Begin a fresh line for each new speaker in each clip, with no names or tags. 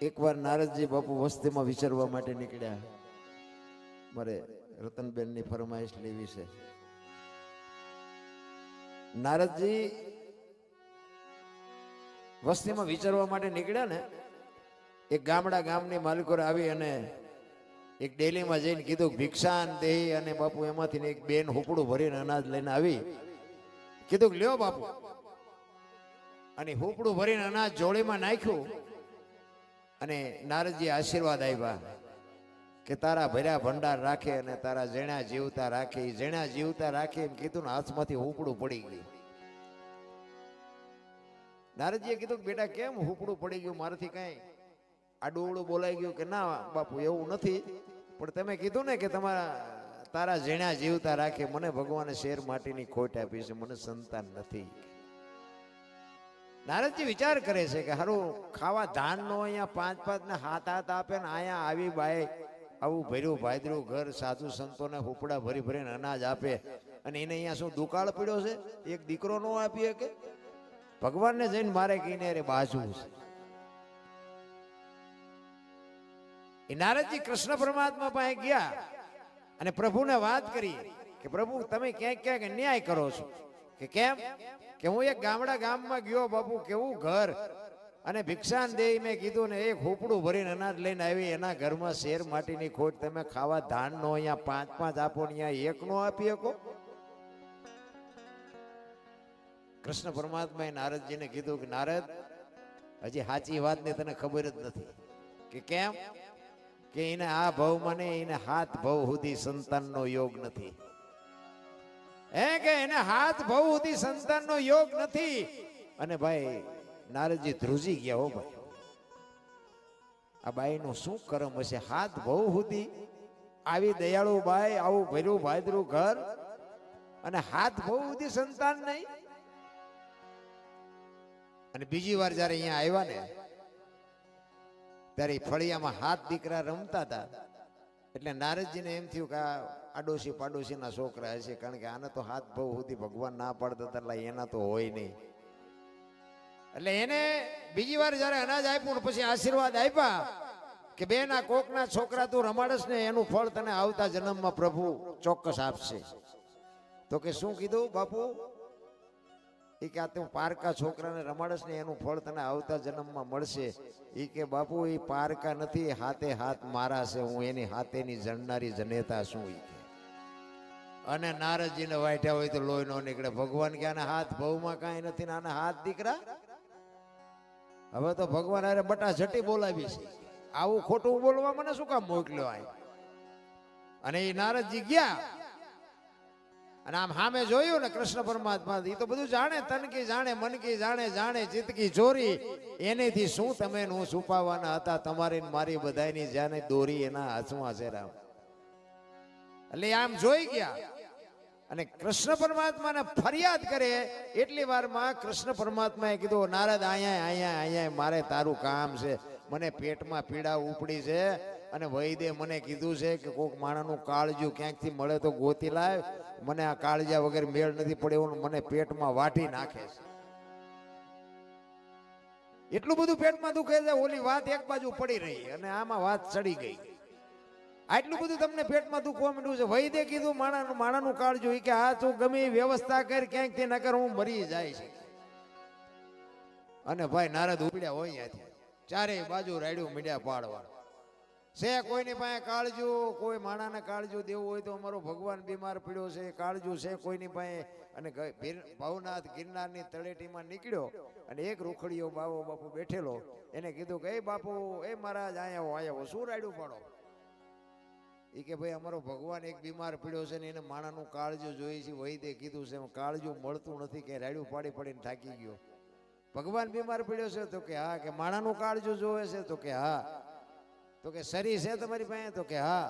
એકવાર નારદજી બાપુ વસ્તીમાં વિચારવા માટે નીકળ્યા. મારે રતનબેનની ફરમાઈશ લેવી છે. નારદજી વસ્તીમાં વિચારવા માટે નીકળ્યા ને, એક ગામની માલિકો આવી અને એક ડેલીમાં જઈને કીધું ભિક્ષાન દેહી, અને બાપુ એમાંથી એક બેન હુપડું ભરીને અનાજ લઈને આવી. કીધું લ્યો બાપુ, અને હુપડું ભરીને અનાજ જોડીમાં નાખ્યું. અને નારદજી આશીર્વાદ આપ્યા કે તારા ભર્યા ભંડાર રાખે અને તારા જેણા જીવતા રાખે. જેણા જીવતા રાખે એમ કીધું ને હાથમાંથી હુપડું પડી ગયું. નારદજીએ કીધું બેટા કેમ હુપડું પડી ગયું, મારાથી કઈ આડું બોલાઈ ગયું? કે ના બાપુ એવું નથી, પણ તમે કીધું ને કે તારા જેણા જીવતા રાખે. મને ભગવાને શેર માટીની ખોટ આપી છે, મને સંતાન નથી. નારદજી વિચાર કરે છે કે હારું ખાવા ધાન નો અહીંયા 5-5 ને 7-7 આપે ને અહીંયા આવી બાય આવું ભર્યું ભાદરું ઘર સાધુ સંતોને હુપડા ભરી ભરીને અનાજ આપે, અને એને અહીંયા શું દુકાળ પડ્યો છે? એક દીકરો નો આપીએ કે? ભગવાનને જઈને મારે કહીને અરે બાજુ છે. એ નારદજી કૃષ્ણ પરમાત્મા પાસે ગયા અને પ્રભુને વાત કરી કે પ્રભુ તમે ક્યાંક ક્યાંક અન્યાય કરો છો. કે કેમ? કે હું એક ગામમાં ગયો બાપુ, કેવું ઘર, અને ભિક્ષાન દેઈ મેં કીધું ને એક હુપડું ભરીને અનાજ લઈને આવી. એના ઘરમાં શેર માટીની ખોટ. તમે ખાવા ધાન નો અહીંયા 5-5 આપો ને અહીંયા એક નો આપી શકો? કૃષ્ણ પરમાત્માએ નારદજીને કીધું કે નારદ, હજી સાચી વાત ને તને ખબર જ નથી. કે કેમ? કે એને આ ભાવમાં ને એને 7 ભાવ સુધી સંતાનનો યોગ નથી. કે એને 7 ભાવ સુધી સંતાનનો યોગ નથી. અને ભાઈ નારદજી ધ્રુજી ગયા. હો ભાઈ, આ બાઈ નું શું કરમ હશે? 7 ભાવ સુધી આવી દયાળુ બાઈ, આવું ભર્યું ભાદરું ઘર, અને 7 ભાવ સુધી સંતાન નહીં. અને બીજી વાર જયારે અહીંયા આવ્યા ને, ત્યારે ફળિયામાં 7 દીકરા રમતા હતા. એટલે નારદજીને એમ થયું કે આ આડોશી પાડોશીના છોકરા હશે, કારણ કે આને તો 7 ભાવ સુધી ભગવાન ના પાડતા હતા, એટલે એના તો હોય નહીં. એટલે એને બીજી વાર જયારે અનાજ આપ્યું પછી આશીર્વાદ આપ્યા કે બેન આ કોકના છોકરા તું રમાડસ ને એનું ફળ તને આવતા જન્મમાં પ્રભુ ચોક્કસ આપશે. તો કે શું કીધું બાપુ? એ કે આ તું પારકા છોકરાને રમાડસ ને એનું ફળ તને આવતા જન્મમાં મળશે. એ કે બાપુ એ પારકા નથી, હાથે હાથ મારા છે, હું એની હાથેની જણનારી જનેતા છું. અને નારદજીને વાઢ્યા હોય તો લોહી નો નીકળે. ભગવાન કે આના 7 ભાવમાં કાંઈ નથી ને આના 7 દીકરા. હવે તો ભગવાન અરે બટા ઝટી બોલાવી છે. આવું ખોટું બોલવા મને શું કામ મોકલ્યો? અને એ નારદજી ગયા અને આમ સામે જોયું ને કૃષ્ણ પરમાત્મા, એ તો બધું જાણે, તનકી જાણે, મનકી જાણે, જાણે ચિતકી ચોરી. એનેથી શું તમે હું છુપાવવાના હતા? તમારી મારી બધાની જાને દોરી એના હાથમાં છે રામ. એટલે આમ જોઈ ગયા અને કૃષ્ણ પરમાત્માને ફરિયાદ કરે. એટલી વારમાં કૃષ્ણ પરમાત્માએ કીધું નારદ અહીંયા મારે તારું કામ છે. મને પેટમાં પીડા ઉપડી છે અને વૈદ્ય મને કીધું છે કે કોઈક માણાનું કાળજું ક્યાંકથી મળે તો ગોતી લાવ. મને આ કાળજા વગર મેળ નથી પડે, મને પેટમાં વાટી નાખે છે. એટલું બધું પેટમાં દુખે છે. ઓલી વાત એક બાજુ પડી રહી અને આમાં વાત ચડી ગઈ. આટલું બધું તમને પેટમાં દુખવા માંડ્યું છે. વૈદ્ય કીધું માણાનું કાળજું. કે આ તું ગમે વ્યવસ્થા કર, ક્યાંકથી નકર હું મરી જાય છે. અને ભાઈ નારદ ઉપડ્યા હોય ત્યાંથી, ચારે બાજુ રાડ્યું મીડિયા પાડવા છે. કોઈની પાસે કાળજુ, કોઈ માણાને કાળજુ દેવું હોય તો અમારો ભગવાન બીમાર પડ્યો છે, કાળજુ છે કોઈની પાસે. અને ભવનાથ ગિરનારની તળેટીમાં નીકળ્યો અને એક રૂખડીયો બાપુ બેઠેલો. એને કીધું કે એ બાપુ, એ મહારાજ આયા શું રાડ્યું પાડો? એ કે ભાઈ અમારો ભગવાન એક બીમાર પડ્યો છે ને એને માણાનું કાળજુ જોઈએ છે. વૈદ્ય કીધું છે કાળજુ મળતું નથી, કે રાડ્યું પાડી પડીને થાકી ગયો. ભગવાન બીમાર પડ્યો છે? તો કે હા. કે માણાનું કાળજુ જોવે છે? તો કે હા. તો કે સરી છે તમારી પાસે? તો કે હા.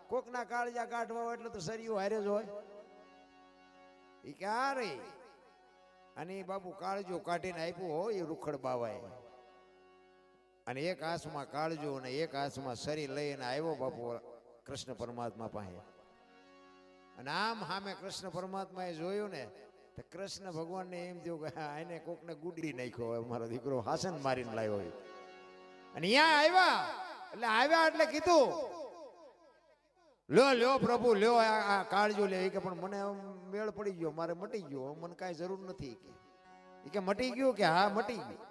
કોકના કાળજા કાઢવા હોય એટલે તો સરીઓ હારે જ હોય. એ કે આ રહી. અને એ બાપુ કાળજુ કાઢીને આપ્યું હોય એ રૂખડ બાવાએ. અને એક હાથમાં કાળજુ અને એક હાથમાં સરી લઈને આવ્યો બાપુ કૃષ્ણ પરમાત્મા પાસે. અને આમ સામે કૃષ્ણ પરમાત્માએ જોયું ને તો કૃષ્ણ ભગવાનને એમ થયું કે એને કોકને ગુડી નાખ્યો હોય, મારો દીકરો હાસન મારીને લાવ્યો હોય. અને અહીંયા આવ્યા એટલે કીધું લ્યો પ્રભુ લ્યો આ કાળજો લે કે પણ મને મેળ પડી ગયો, મારે મટી ગયો, મને કાંઈ જરૂર નથી કે મટી ગયું કે હા મટી ગયું.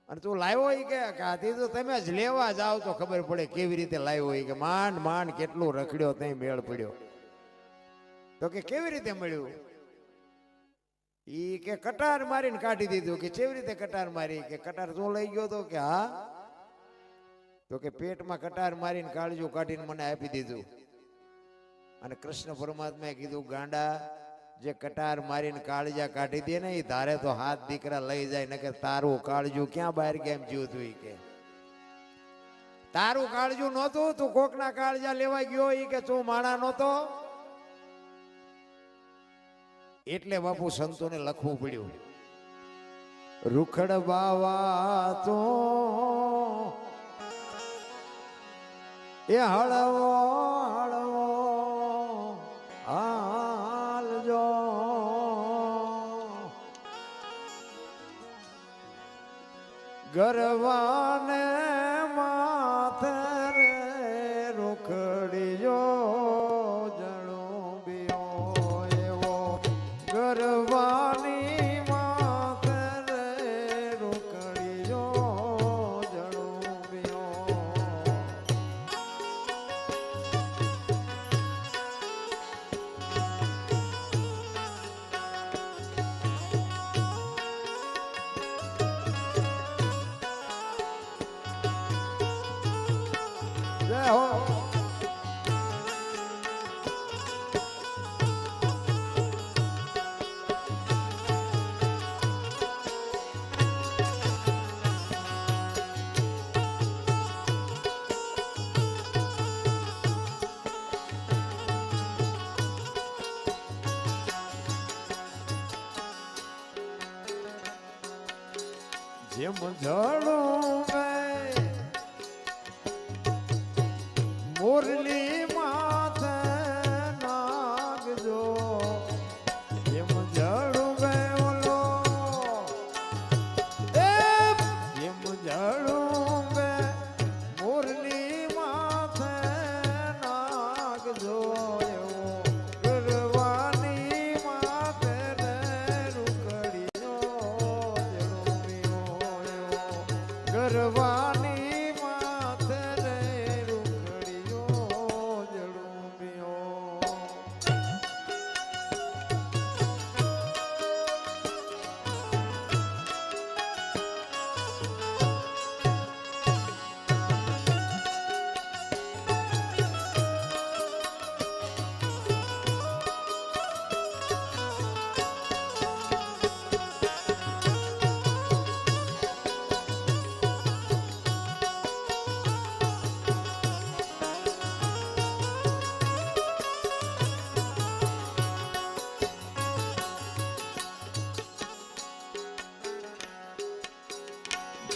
અને તું લાવ્યો એ કે આથી તો તમે જ લેવા જાવ તો ખબર પડે કેવી રીતે લાવ્યો એ કે માંડ કેટલું રખડ્યો ત્યાં મેળ પડ્યો. તો કે કેવી રીતે મળ્યું? ઈ કે કટાર મારીને કાઢી દીધું. કે કેવી રીતે કટાર મારી? કે કટાર તું લઈ ગયો તો કે હા. તો કે પેટમાં કટાર મારીને કાળજું કાઢીને મને આપી દીધું. અને કૃષ્ણ પરમાત્માએ કીધું ગાંડા, જે કટાર મારીને કાળજા કાઢી દે ને એ ધારે તો હાથ દીકરા લઈ જાય ને કે તારું કાળજું ક્યાં બહાર કેમ જીવતું? કે તારું કાળજું નહોતું, તું કોકના કાળજા લેવા ગયો ઈ કે તું માણા નહોતો. એટલે બાપુ સંતોને લખવું પડ્યું, રૂખડ બાવા તો એ હળવો હળવો હાલજો, ગરવાને માથે રે રૂખડીજો જણુબિયો એવો, ગરવાની માથે રે રૂખડીજો જણુબિયો. જય હો. જેમ જળું મુરલી માથે નાગજો, જેમ જળું ઓલો જેમ જળું મુરલી માથે નાગજો, એવો ગરવાની માથે રે રૂખડીયો જણુબિયો, એવો ગરવાની માથે રે રૂખડીયો જણુબિયો.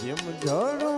જેમ જળું